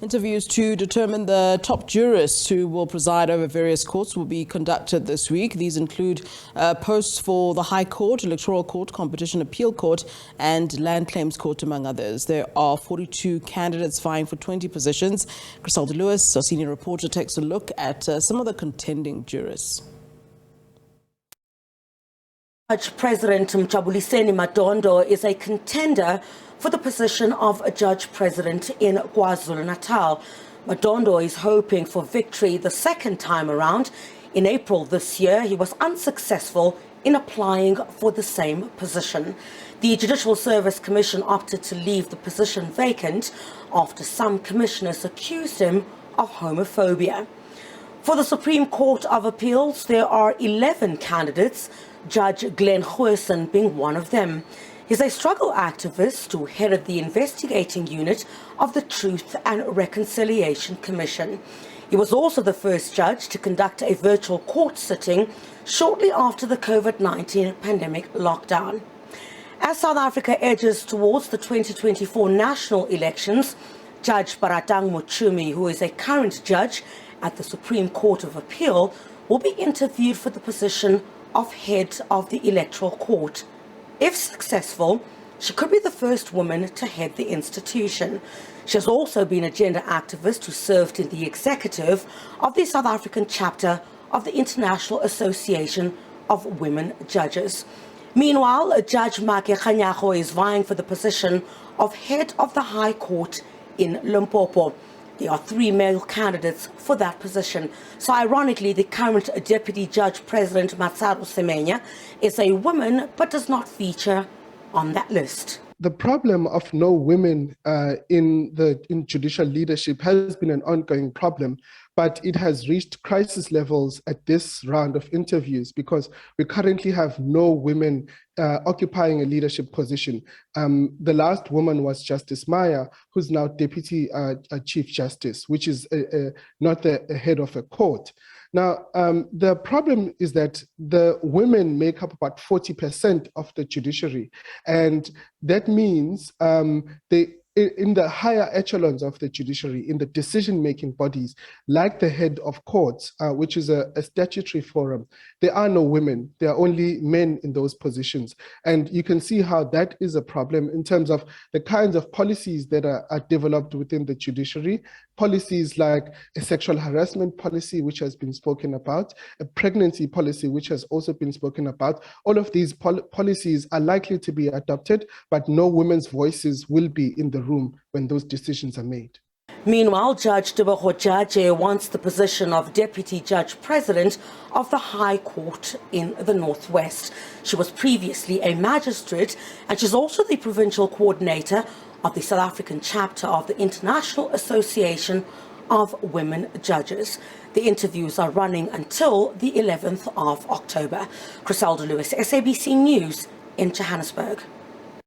Interviews to determine the top jurists who will preside over various courts will be conducted this week. These include posts for the High Court, Electoral Court, Competition Appeal Court and Land Claims Court, among others. There are 42 candidates vying for 20 positions. Chriselda Lewis, our senior reporter, takes a look at some of the contending jurists. Judge President Mjabuliseni Madondo is a contender for the position of a Judge President in KwaZulu-Natal. Madondo is hoping for victory the second time around. In April this year, he was unsuccessful in applying for the same position. The Judicial Service Commission opted to leave the position vacant after some commissioners accused him of homophobia. For the Supreme Court of Appeals, there are 11 candidates, Judge Glenn Goosen being one of them. He's a struggle activist who headed the investigating unit of the Truth and Reconciliation Commission. He was also the first judge to conduct a virtual court sitting shortly after the COVID-19 pandemic lockdown. As South Africa edges towards the 2024 national elections, Judge Baratang Mochumi, who is a current judge at the Supreme Court of Appeal, will be interviewed for the position of head of the Electoral Court. If successful, she could be the first woman to head the institution. She has also been a gender activist who served in the executive of the South African chapter of the International Association of Women Judges. Meanwhile, Judge Make Kganyago is vying for the position of head of the High Court in Limpopo. There are 3 male candidates for that position. So ironically, the current Deputy Judge President Matsaro Semenya is a woman but does not feature on that list. The problem of no women in judicial leadership has been an ongoing problem, but it has reached crisis levels at this round of interviews because we currently have no women occupying a leadership position. The last woman was Justice Maya, who's now Deputy Chief Justice, which is not the head of a court. Now, the problem is that the women make up about 40% of the judiciary, and that means in the higher echelons of the judiciary, in the decision-making bodies, like the head of courts, which is a statutory forum, there are no women. There are only men in those positions. And you can see how that is a problem in terms of the kinds of policies that are developed within the judiciary, policies like a sexual harassment policy, which has been spoken about, a pregnancy policy, which has also been spoken about. All of these policies are likely to be adopted, but no women's voices will be in the room when those decisions are made. Meanwhile, Judge Tebogo Jaje wants the position of Deputy Judge President of the High Court in the Northwest. She was previously a magistrate, and she's also the provincial coordinator of the South African chapter of the International Association of Women Judges. The interviews are running until the 11th of October. Chriselda Lewis, SABC News in Johannesburg.